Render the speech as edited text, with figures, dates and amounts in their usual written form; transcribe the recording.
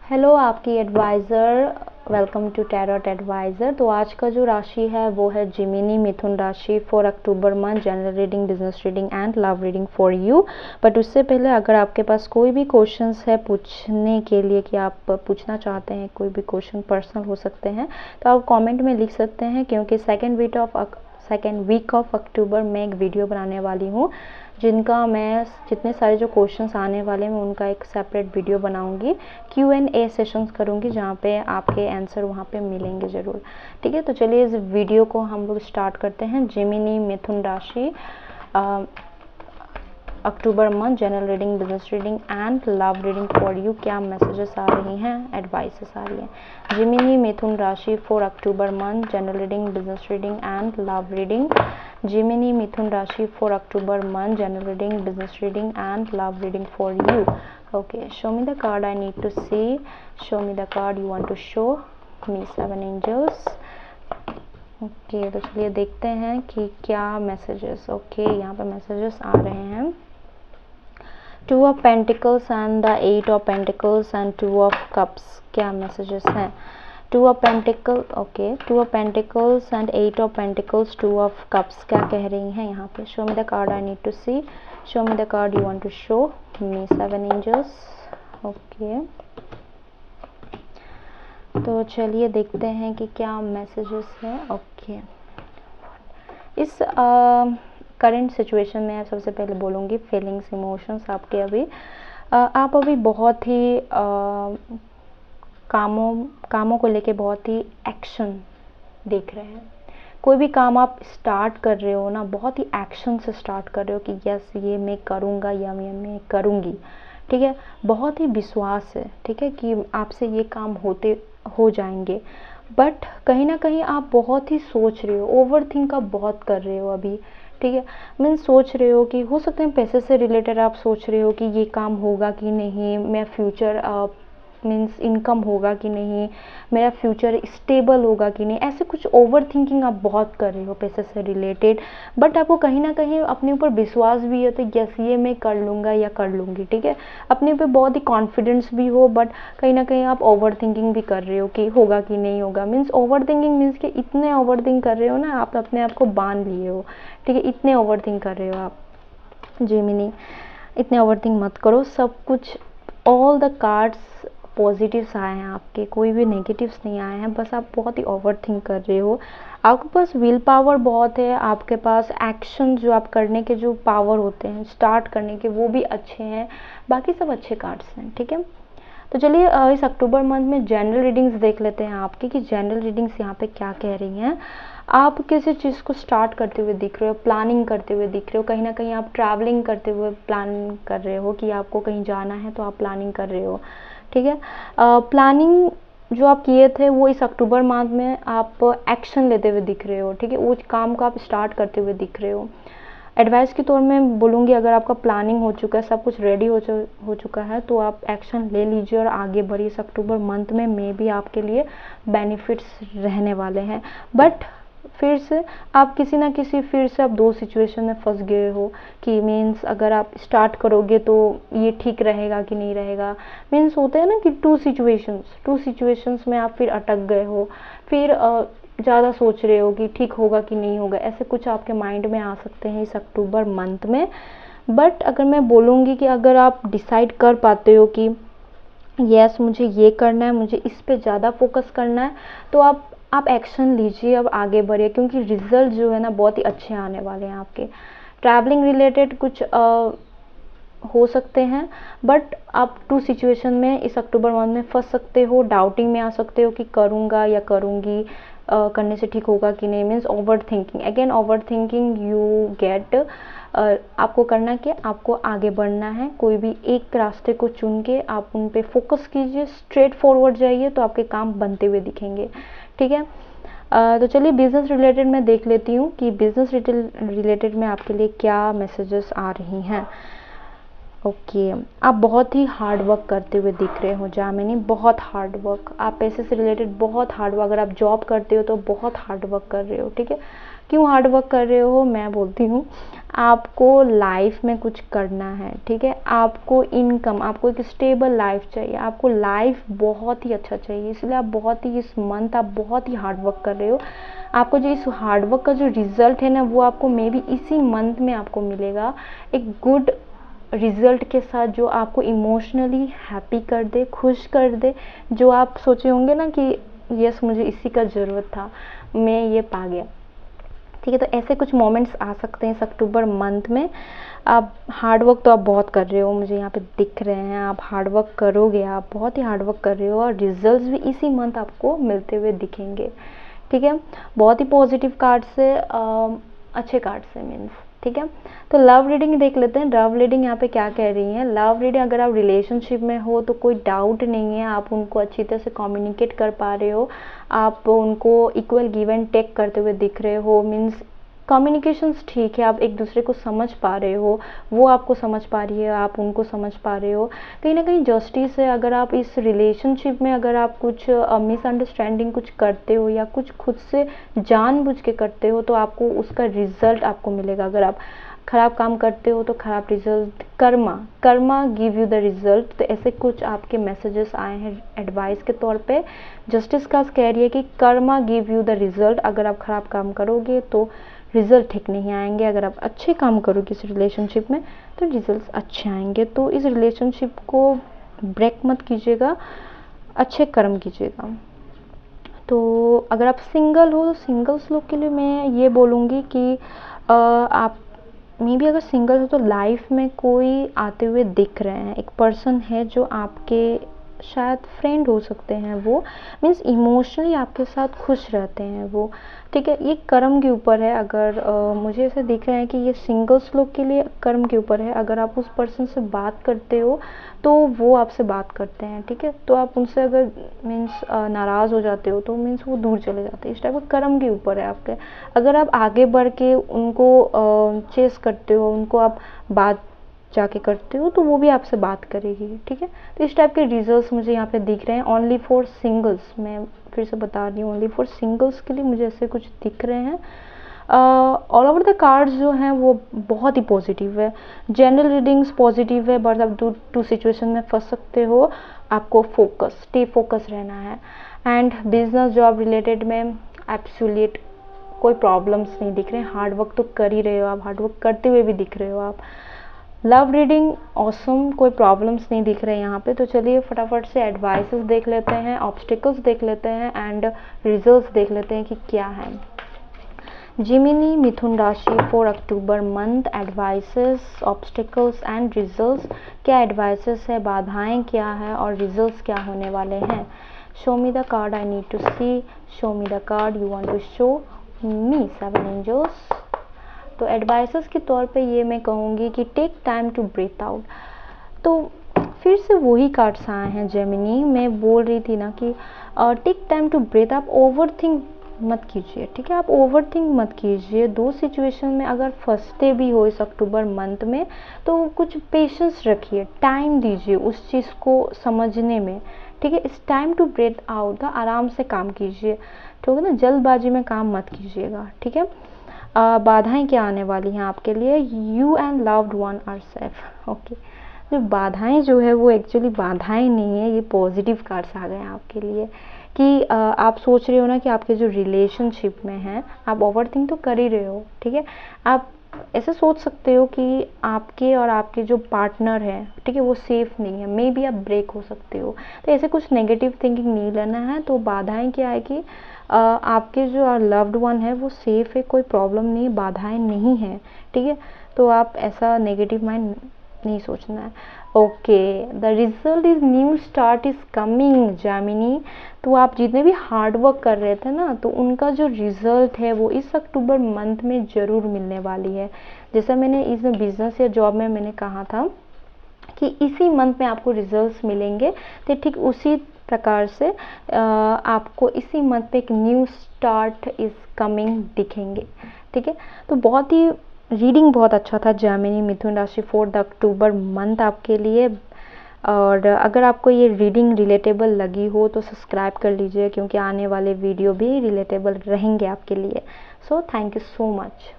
Hello आपकी adviser, welcome to tarot adviser. तो आज का जो राशि है वो है जिमिनी मिथुन राशि for October month, general reading, business reading and love reading for you. But उससे पहले अगर आपके पास कोई भी क्वेश्चंस है पूछने के लिए कि आप पूछना चाहते हैं, कोई भी क्वेश्चन पर्सनल हो सकते हैं, तो आप कमेंट में लिख सकते हैं, क्योंकि सेकेंड वीक ऑफ अक्टूबर में एक वीडियो बनाने वाली हूँ जिनका मैं जितने सारे जो क्वेश्चंस आने वाले हैं मैं उनका एक सेपरेट वीडियो बनाऊंगी, Q&A सेशंस करूंगी जहाँ पे आपके आंसर वहाँ पे मिलेंगे ज़रूर। ठीक है, तो चलिए इस वीडियो को हम लोग स्टार्ट करते हैं। जिमिनी मिथुन राशि, October month, general reading, business reading and love reading for you. क्या मैसेजेस आ रही हैं, एडवाइसेस आ रही हैं। जिमिनी मिथुन राशि for October month, general reading, business reading and love reading. Gemini Mithun Rashi for October month, general reading, business reading and love reading for you. Okay, show me the card I need to see. Show me the card you want to show me. 7 angels. Okay, तो चलिए देखते हैं कि क्या messages. Okay, यहाँ पे messages आ रहे हैं। 2 of Pentacles and the 8 of Pentacles and 2 of Cups। क्या मैसेजेस हैं? 2 of Pentacles, okay, 2 of Pentacles and 8 of Pentacles, 2 of Cups क्या कह रही हैं यहाँ पे? Show me the card I need to see. Show me the card you want to show me. 7 angels. Okay, तो चलिए देखते हैं कि क्या मैसेजेस हैं। ओके, इस करंट सिचुएशन में सबसे पहले बोलूँगी फीलिंग्स, इमोशंस आपके अभी आप अभी बहुत ही कामों को लेके बहुत ही एक्शन देख रहे हैं। कोई भी काम आप स्टार्ट कर रहे हो ना, बहुत ही एक्शन से स्टार्ट कर रहे हो कि यस ये मैं करूँगा या मैं करूँगी। ठीक है, बहुत ही विश्वास है, ठीक है, कि आपसे ये काम हो जाएंगे। बट कहीं ना कहीं आप बहुत ही सोच रहे हो, ओवर थिंक आप बहुत कर रहे हो अभी। ठीक है, मीन सोच रहे हो कि हो सकता है पैसे से रिलेटेड आप सोच रहे हो कि ये काम होगा कि नहीं, मैं फ्यूचर मीन्स इनकम होगा कि नहीं, मेरा फ्यूचर स्टेबल होगा कि नहीं, ऐसे कुछ ओवर थिंकिंग आप बहुत कर रहे हो पैसे से रिलेटेड। बट आपको कहीं ना कहीं अपने ऊपर विश्वास भी है, तो यस ये मैं कर लूँगा या कर लूँगी। ठीक है, अपने ऊपर बहुत ही कॉन्फिडेंस भी हो, बट कहीं ना कहीं आप ओवर थिंकिंग भी कर रहे हो कि होगा कि नहीं होगा। मीन्स ओवर थिंकिंग मीन्स कि इतने ओवर थिंक कर रहे हो ना, आप अपने आप को बांध लिए हो। ठीक है, इतने ओवर थिंक कर रहे हो आप। जिमिनी, इतने ओवर थिंक मत करो। सब कुछ, ऑल द कार्ड्स पॉजिटिव्स आए हैं आपके, कोई भी नेगेटिव्स नहीं आए हैं। बस आप बहुत ही ओवर थिंक कर रहे हो। आपके पास विल पावर बहुत है, आपके पास एक्शन जो आप करने के जो पावर होते हैं स्टार्ट करने के, वो भी अच्छे हैं। बाकी सब अच्छे कार्ड्स हैं। ठीक है, तो चलिए इस अक्टूबर मंथ में जनरल रीडिंग्स देख लेते हैं आपकी, कि जनरल रीडिंग्स यहाँ पे क्या कह रही हैं। आप किसी चीज़ को स्टार्ट करते हुए दिख रहे हो, प्लानिंग करते हुए दिख रहे हो, कहीं ना कहीं आप ट्रैवलिंग करते हुए प्लान कर रहे हो कि आपको कहीं जाना है, तो आप प्लानिंग कर रहे हो। ठीक है, प्लानिंग जो आप किए थे वो इस अक्टूबर मंथ में आप एक्शन लेते हुए दिख रहे हो। ठीक है, वो काम को आप स्टार्ट करते हुए दिख रहे हो। एडवाइस के तौर में बोलूँगी, अगर आपका प्लानिंग हो चुका है, सब कुछ रेडी हो चुका है, तो आप एक्शन ले लीजिए और आगे बढ़िए। इस अक्टूबर मंथ में मे भी आपके लिए बेनिफिट्स रहने वाले हैं। बट फिर से आप किसी ना किसी फिर से आप दो सिचुएशन में फंस गए हो कि मीन्स अगर आप स्टार्ट करोगे तो ये ठीक रहेगा कि नहीं रहेगा। मीन्स होते हैं ना कि टू सिचुएशंस में आप फिर अटक गए हो, फिर ज़्यादा सोच रहे हो कि ठीक होगा कि नहीं होगा। ऐसे कुछ आपके माइंड में आ सकते हैं इस अक्टूबर मंथ में। बट अगर मैं बोलूँगी कि अगर आप डिसाइड कर पाते हो कि यस मुझे ये करना है, मुझे इस पे ज़्यादा फोकस करना है, तो आप एक्शन लीजिए, अब आगे बढ़िए, क्योंकि रिजल्ट जो है ना बहुत ही अच्छे आने वाले हैं आपके। ट्रैवलिंग रिलेटेड कुछ हो सकते हैं, बट आप टू सिचुएशन में इस अक्टूबर मंथ में फंस सकते हो, डाउटिंग में आ सकते हो कि करूँगा या करूँगी, करने से ठीक होगा कि नहीं। Means over thinking, again over thinking you get. आपको करना क्या, आपको आगे बढ़ना है। कोई भी एक रास्ते को चुन के आप उन पे फोकस कीजिए, स्ट्रेट फॉरवर्ड जाइए, तो आपके काम बनते हुए दिखेंगे। ठीक है, तो चलिए बिजनेस रिलेटेड मैं देख लेती हूँ कि बिजनेस रिलेटेड में आपके लिए क्या मैसेजेस आ रही हैं। ओके, आप बहुत ही हार्ड वर्क करते हुए दिख रहे हो जामिनी, बहुत हार्ड वर्क। आप पैसे से रिलेटेड बहुत हार्ड वर्क, अगर आप जॉब करते हो तो बहुत हार्ड वर्क कर रहे हो, ठीक है। क्यों हार्ड वर्क कर रहे हो, मैं बोलती हूँ। आपको लाइफ में कुछ करना है, ठीक है। आपको इनकम, आपको एक स्टेबल लाइफ चाहिए, आपको लाइफ बहुत ही अच्छा चाहिए, इसलिए आप बहुत ही, इस मंथ आप बहुत ही हार्ड वर्क कर रहे हो। आपको जो इस हार्ड वर्क का जो रिजल्ट है ना, वो आपको मे बी इसी मंथ में आपको मिलेगा, एक गुड रिजल्ट के साथ, जो आपको इमोशनली हैप्पी कर दे, खुश कर दे। जो आप सोचे होंगे ना कि यस मुझे इसी का ज़रूरत था, मैं ये पा गया, ठीक है। तो ऐसे कुछ मोमेंट्स आ सकते हैं इस अक्टूबर मंथ में। आप हार्ड वर्क तो आप बहुत कर रहे हो, मुझे यहाँ पे दिख रहे हैं, आप हार्ड वर्क करोगे, आप बहुत ही हार्ड वर्क कर रहे हो, और रिजल्ट्स भी इसी मंथ आपको मिलते हुए दिखेंगे, ठीक है। बहुत ही पॉजिटिव कार्ड से, अच्छे कार्ड से मीन्स, ठीक है। तो लव रीडिंग देख लेते हैं, लव रीडिंग यहाँ पे क्या कह रही है। लव रीडिंग, अगर आप रिलेशनशिप में हो तो कोई डाउट नहीं है, आप उनको अच्छी तरह से कम्युनिकेट कर पा रहे हो, आप उनको इक्वल गिव एंड टेक करते हुए दिख रहे हो, मीन्स कम्युनिकेशंस ठीक है, आप एक दूसरे को समझ पा रहे हो, वो आपको समझ पा रही है, आप उनको समझ पा रहे हो, कहीं ना कहीं जस्टिस है। अगर आप इस रिलेशनशिप में, अगर आप कुछ मिसअंडरस्टैंडिंग कुछ करते हो या कुछ खुद से जानबूझ के करते हो, तो आपको उसका रिजल्ट आपको मिलेगा। अगर आप खराब काम करते हो तो खराब result, Karma give you the result. तो ऐसे कुछ आपके मैसेजेस आए हैं एडवाइस के तौर पे। जस्टिस कार्ड कह रही है कि Karma give you the result, अगर आप खराब काम करोगे तो रिजल्ट ठीक नहीं आएंगे, अगर आप अच्छे काम करोगे इस रिलेशनशिप में तो रिजल्ट अच्छे आएंगे। तो इस रिलेशनशिप को ब्रेक मत कीजिएगा, अच्छे कर्म कीजिएगा। तो अगर आप सिंगल हो, सिंगल्स लोग के लिए मैं ये बोलूँगी कि आप मे बी अगर सिंगल हो तो लाइफ में कोई आते हुए दिख रहे हैं, एक पर्सन है जो आपके शायद फ्रेंड हो सकते हैं, वो मीन्स इमोशनली आपके साथ खुश रहते हैं वो, ठीक है। ये कर्म के ऊपर है, अगर मुझे ऐसे दिख रहा है कि ये सिंगल्स लोग के लिए कर्म के ऊपर है। अगर आप उस पर्सन से बात करते हो तो वो आपसे बात करते हैं, ठीक है। तो आप उनसे अगर मीन्स नाराज़ हो जाते हो तो मीन्स वो दूर चले जाते हैं, इस टाइप का कर्म के ऊपर है आपके। अगर आप आगे बढ़ के उनको चेस करते हो, उनको आप बात जाके करते हो, तो वो भी आपसे बात करेगी, ठीक है। तो इस टाइप के रिजल्ट्स मुझे यहाँ पे दिख रहे हैं ओनली फॉर सिंगल्स। मैं फिर से बता रही हूँ, ओनली फॉर सिंगल्स के लिए मुझे ऐसे कुछ दिख रहे हैं। ऑल ओवर द कार्ड्स जो हैं वो बहुत ही पॉजिटिव है, जनरल रीडिंग्स पॉजिटिव है, बट आप टू सिचुएशन में फंस सकते हो, आपको फोकस, स्टे फोकस रहना है। एंड बिजनेस जॉब रिलेटेड में एब्सोल्यूट कोई प्रॉब्लम्स नहीं दिख रहे हैं, हार्ड वर्क तो कर ही रहे हो आप, हार्ड वर्क करते हुए भी दिख रहे हो आप। लव रीडिंग ऑसम, कोई प्रॉब्लम्स नहीं दिख रहे यहाँ पे। तो चलिए फटाफट से एडवाइसेस देख लेते हैं, ऑब्स्टिकल्स देख लेते हैं, एंड रिजल्ट्स देख लेते हैं कि क्या है। जिमिनी मिथुन राशि for October month, advices, obstacles and results. क्या एडवाइसेस है, बाधाएं क्या है, और रिजल्ट्स क्या होने वाले हैं। Show me the card I need to see, show me the card you want to show me, 7 angels. तो एडवाइसेस के तौर पे ये मैं कहूँगी कि take time to breathe out. तो फिर से वही कार्ड्स आए हैं जेमिनी, मैं बोल रही थी ना कि टेक टाइम टू ब्रीथ, आप ओवर थिंक मत कीजिए, ठीक है। आप ओवर थिंक मत कीजिए। दो सिचुएशन में अगर फंसते भी हो इस अक्टूबर मंथ में, तो कुछ पेशेंस रखिए, टाइम दीजिए उस चीज़ को समझने में, ठीक है। इस टाइम टू ब्रीथ आउट था, आराम से काम कीजिए, ठीक है ना, जल्दबाजी में काम मत कीजिएगा, ठीक है। बाधाएं क्या आने वाली हैं आपके लिए, you and loved one are safe, okay. जो बाधाएं जो है वो एक्चुअली बाधाएं नहीं है, ये पॉजिटिव कार्ड्स आ गए हैं आपके लिए कि आप सोच रहे हो ना कि आपके जो रिलेशनशिप में हैं, आप ओवरथिंक तो कर ही रहे हो, ठीक है। आप ऐसे सोच सकते हो कि आपके और आपके जो पार्टनर है, ठीक है, वो सेफ नहीं है, मे बी आप ब्रेक हो सकते हो। तो ऐसे कुछ नेगेटिव थिंकिंग नहीं लेना है। तो बाधाएं क्या है कि आपके जो लव्ड वन है वो सेफ है, कोई प्रॉब्लम नहीं, बाधाएं नहीं है, ठीक है। तो आप ऐसा नेगेटिव माइंड नहीं सोचना है। Okay, the result is new start is coming Gemini. तो आप जितने भी हार्ड वर्क कर रहे थे ना, तो उनका जो रिजल्ट है वो इस अक्टूबर मंथ में ज़रूर मिलने वाली है। जैसा मैंने इस बिजनेस या जॉब में मैंने कहा था कि इसी मंथ में आपको रिजल्ट्स मिलेंगे, तो ठीक उसी प्रकार से आपको इसी मंथ पे एक न्यू स्टार्ट इज कमिंग दिखेंगे, ठीक है। तो बहुत ही रीडिंग बहुत अच्छा था जेमिनी मिथुन राशि 4 अक्टूबर मंथ आपके लिए। और अगर आपको ये रीडिंग रिलेटेबल लगी हो तो सब्सक्राइब कर लीजिए, क्योंकि आने वाले वीडियो भी रिलेटेबल रहेंगे आपके लिए। So thank you so much.